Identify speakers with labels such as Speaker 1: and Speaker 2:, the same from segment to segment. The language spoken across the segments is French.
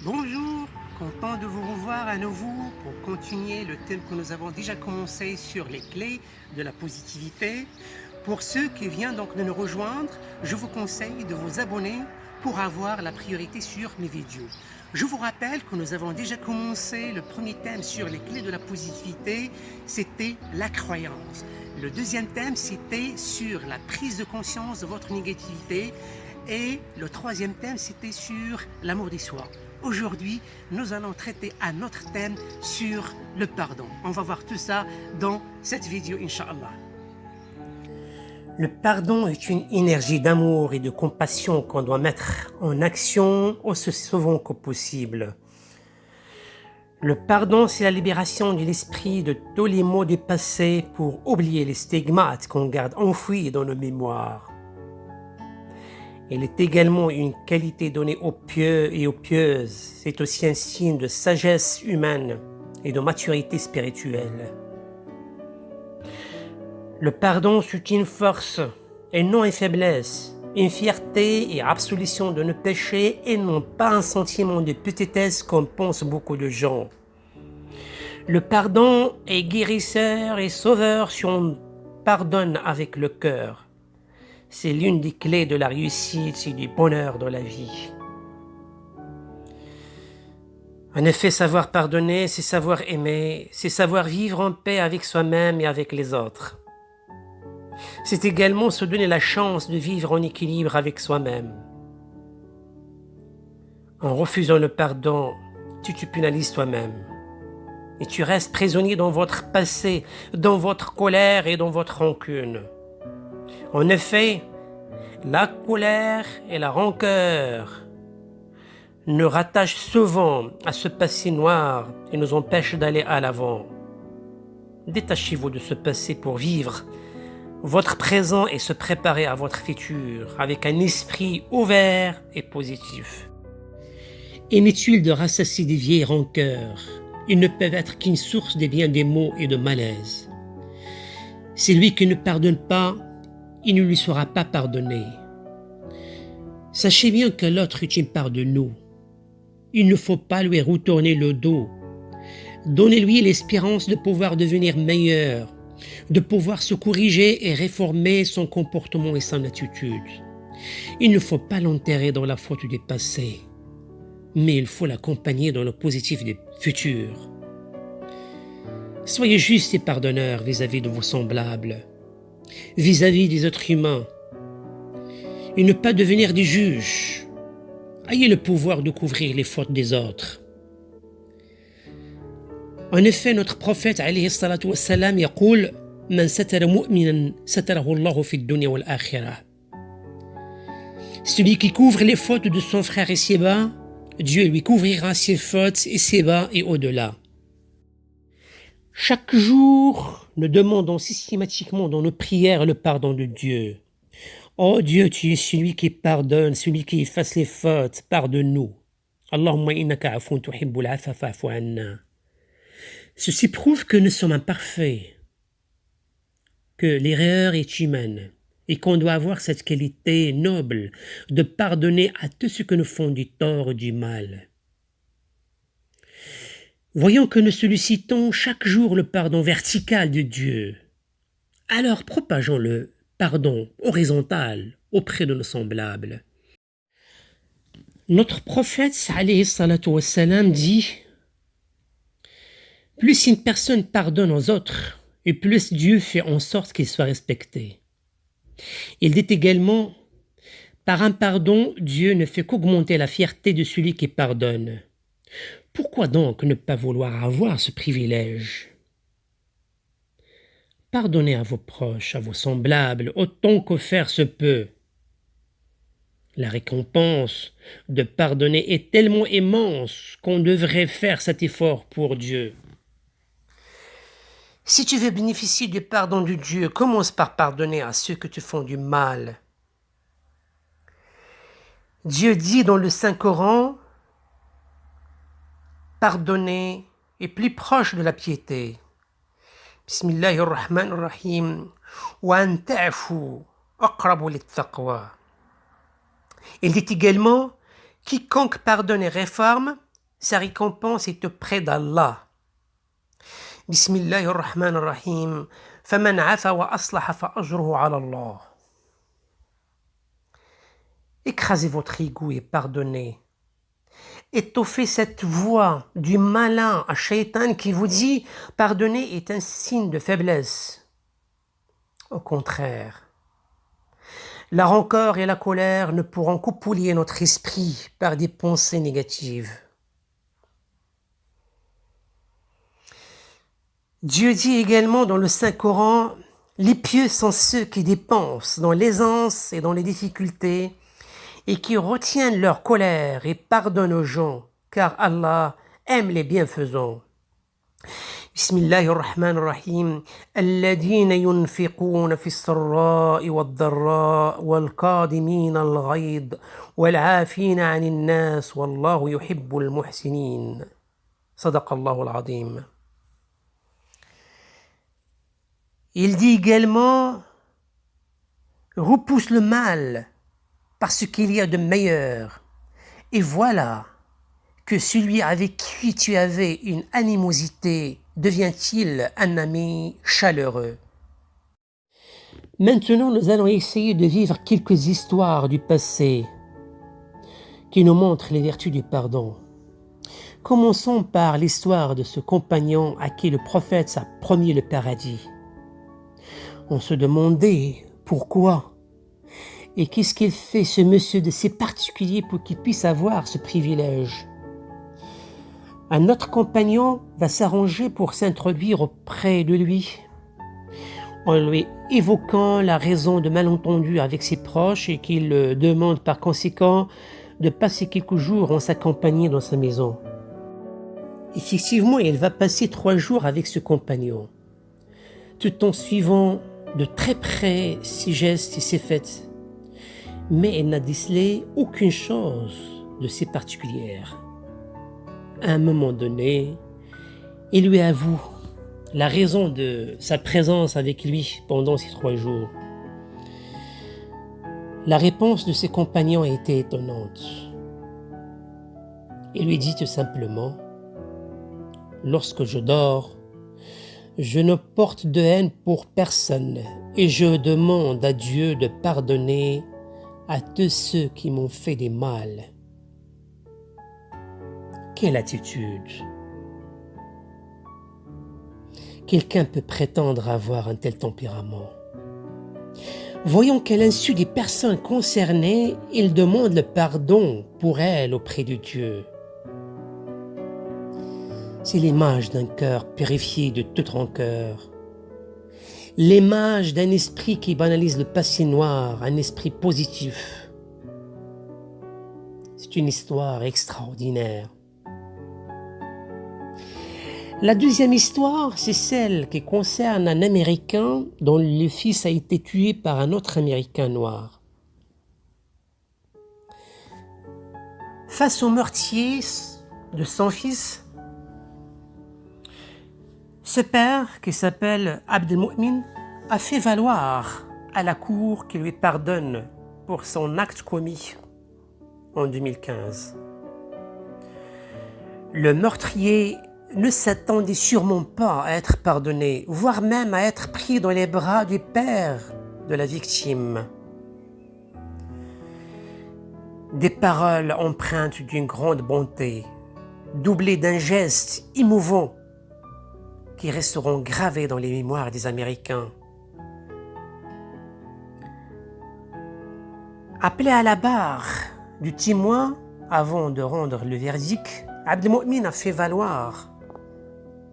Speaker 1: Bonjour, content de vous revoir à nouveau pour continuer le thème que nous avons déjà commencé sur les clés de la positivité. Pour ceux qui viennent donc de nous rejoindre, je vous conseille de vous abonner pour avoir la priorité sur mes vidéos. Je vous rappelle que nous avons déjà commencé le premier thème sur les clés de la positivité, c'était la croyance. Le deuxième thème, c'était sur la prise de conscience de votre négativité. Et le troisième thème, c'était sur l'amour de soi. Aujourd'hui, nous allons traiter un autre thème sur le pardon. On va voir tout ça dans cette vidéo, Inch'Allah. Le pardon est une énergie d'amour et de compassion qu'on doit mettre en action aussi souvent que possible. Le pardon, c'est la libération de l'esprit de tous les maux du passé pour oublier les stigmates qu'on garde enfouis dans nos mémoires. Elle est également une qualité donnée aux pieux et aux pieuses. C'est aussi un signe de sagesse humaine et de maturité spirituelle. Le pardon, c'est une force et non une faiblesse, une fierté et absolution de nos péchés et non pas un sentiment de petitesse comme pensent beaucoup de gens. Le pardon est guérisseur et sauveur si on pardonne avec le cœur. C'est l'une des clés de la réussite et du bonheur dans la vie. En effet, savoir pardonner, c'est savoir aimer, c'est savoir vivre en paix avec soi-même et avec les autres. C'est également se donner la chance de vivre en équilibre avec soi-même. En refusant le pardon, tu te pénalises toi-même. Et tu restes prisonnier dans votre passé, dans votre colère et dans votre rancune. En effet, la colère et la rancœur nous rattachent souvent à ce passé noir et nous empêchent d'aller à l'avant. Détachez-vous de ce passé pour vivre votre présent et se préparer à votre futur avec un esprit ouvert et positif. Inutile de rassasier des vieilles rancœurs. Ils ne peuvent être qu'une source de bien des maux et de malaise. Celui qui ne pardonne pas, il ne lui sera pas pardonné. Sachez bien que l'autre est une part de nous. Il ne faut pas lui retourner le dos. Donnez-lui l'espérance de pouvoir devenir meilleur, de pouvoir se corriger et réformer son comportement et son attitude. Il ne faut pas l'enterrer dans la faute du passé, mais il faut l'accompagner dans le positif du futur. Soyez juste et pardonneur vis-à-vis de vos semblables, vis-à-vis des êtres humains, et ne pas devenir des juges. Ayez le pouvoir de couvrir les fautes des autres. En effet, notre prophète alayhi salatu wassalam يقول من ستر مؤمنا ستره الله في الدنيا والآخرة. Celui qui couvre les fautes de son frère ici-bas, Dieu lui couvrira ses fautes ici-bas et au-delà. Chaque jour, nous demandons systématiquement dans nos prières le pardon de Dieu. Oh Dieu, tu es celui qui pardonne, celui qui efface les fautes, pardonne-nous. Allahumma innaka afoun tuhibbul afa fa'fu anna. Ceci prouve que nous sommes imparfaits, que l'erreur est humaine et qu'on doit avoir cette qualité noble de pardonner à tous ceux que nous font du tort ou du mal. Voyons que nous sollicitons chaque jour le pardon vertical de Dieu. Alors propageons le pardon horizontal auprès de nos semblables. Notre prophète alayhi salatu wassalam dit: plus une personne pardonne aux autres, et plus Dieu fait en sorte qu'il soit respecté. Il dit également: par un pardon, Dieu ne fait qu'augmenter la fierté de celui qui pardonne. Pourquoi donc ne pas vouloir avoir ce privilège? Pardonnez à vos proches, à vos semblables, autant que faire se peut. La récompense de pardonner est tellement immense qu'on devrait faire cet effort pour Dieu. Si tu veux bénéficier du pardon de Dieu, commence par pardonner à ceux que te font du mal. Dieu dit dans le Saint-Coran: pardonner est plus proche de la piété. Bismillahirrahmanirrahim. Wa an ta'fu aqrabu lit-taqwa. Il dit également: quiconque pardonne et réforme sa récompense est auprès d'Allah. Bismillahirrahmanirrahim. فَمَنْ عَفَا وَأَصْلَحَ فَأَجْرُهُ عَلَى اللَّهِ. Écrasez votre ego et pardonnez. Étouffez cette voix du malin à Shaitan qui vous dit « Pardonner est un signe de faiblesse ». Au contraire, la rancœur et la colère ne pourront qu'oublier notre esprit par des pensées négatives. Dieu dit également dans le Saint-Coran « Les pieux sont ceux qui dépensent dans l'aisance et dans les difficultés et qui retiennent leur colère et pardonnent aux gens, car Allah aime les bienfaisants. » Bismillahirrahmanirrahim. الذين ينفقون في السراء والضراء والكاظمين الغيظ والعافين عن الناس والله يحب المحسنين. صدق الله العظيم. Il dit également repousse le mal parce qu'il y a de meilleur. Et voilà que celui avec qui tu avais une animosité devient-il un ami chaleureux. Maintenant, nous allons essayer de vivre quelques histoires du passé qui nous montrent les vertus du pardon. Commençons par l'histoire de ce compagnon à qui le prophète a promis le paradis. On se demandait pourquoi et qu'est-ce qu'il fait ce monsieur de si particulier pour qu'il puisse avoir ce privilège. Un autre compagnon va s'arranger pour s'introduire auprès de lui, en lui évoquant la raison de malentendu avec ses proches et qu'il demande par conséquent de passer quelques jours en sa compagnie dans sa maison. Effectivement, il va passer 3 jours avec ce compagnon, tout en suivant de très près ses gestes et ses faits, mais il n'a décelé aucune chose de si particulière. À un moment donné, il lui avoue la raison de sa présence avec lui pendant ces 3 jours. La réponse de ses compagnons a été étonnante. Il lui dit tout simplement « Lorsque je dors, je ne porte de haine pour personne et je demande à Dieu de pardonner à tous ceux qui m'ont fait des mal. » Quelle attitude! Quelqu'un peut prétendre avoir un tel tempérament. Voyons qu'à l'insu des personnes concernées, il demande le pardon pour elles auprès de Dieu. C'est l'image d'un cœur purifié de toute rancœur. L'image d'un esprit qui banalise le passé noir, un esprit positif. C'est une histoire extraordinaire. La deuxième histoire, c'est celle qui concerne un Américain dont le fils a été tué par un autre Américain noir. Face au meurtrier de son fils, ce père, qui s'appelle Abdelmoumine, a fait valoir à la cour qu'il lui pardonne pour son acte commis en 2015. Le meurtrier ne s'attendait sûrement pas à être pardonné, voire même à être pris dans les bras du père de la victime. Des paroles empreintes d'une grande bonté, doublées d'un geste émouvant qui resteront gravés dans les mémoires des Américains. Appelé à la barre du témoin avant de rendre le verdict, Abdelmoumine a fait valoir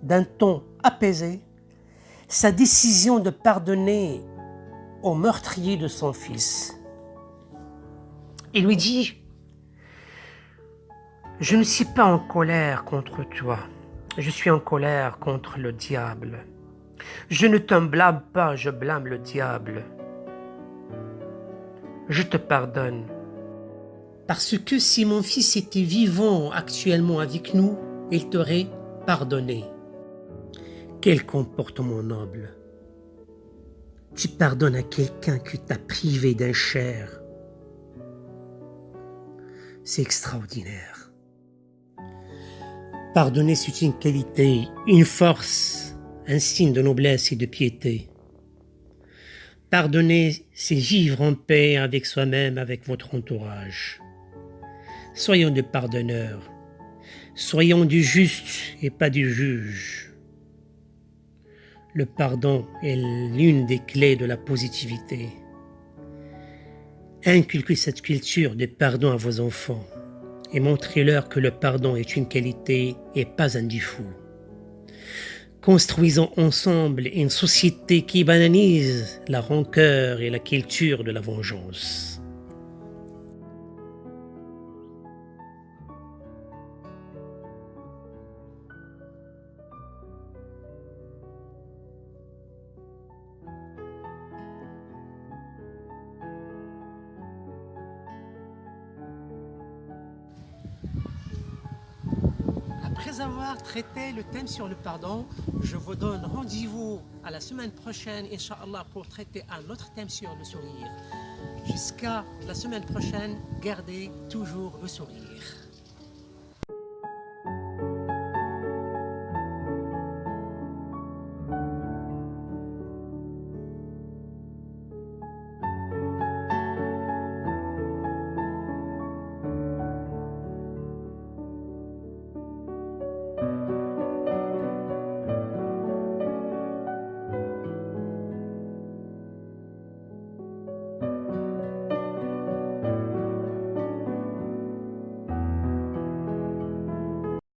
Speaker 1: d'un ton apaisé sa décision de pardonner au meurtrier de son fils. Il lui dit « Je ne suis pas en colère contre toi, je suis en colère contre le diable. Je ne te blâme pas, je blâme le diable. Je te pardonne. Parce que si mon fils était vivant actuellement avec nous, il t'aurait pardonné. » Quel comportement noble! Tu pardonnes à quelqu'un qui t'a privé d'un cher. C'est extraordinaire. Pardonner, c'est une qualité, une force, un signe de noblesse et de piété. Pardonner, c'est vivre en paix avec soi-même, avec votre entourage. Soyons des pardonneurs. Soyons du juste et pas du juge. Le pardon est l'une des clés de la positivité. Inculquez cette culture de pardon à vos enfants et montrez-leur que le pardon est une qualité et pas un défaut. Construisons ensemble une société qui banalise la rancœur et la culture de la vengeance. Après avoir traité le thème sur le pardon, je vous donne rendez-vous à la semaine prochaine, Inch'Allah, pour traiter un autre thème sur le sourire. Jusqu'à la semaine prochaine, gardez toujours le sourire.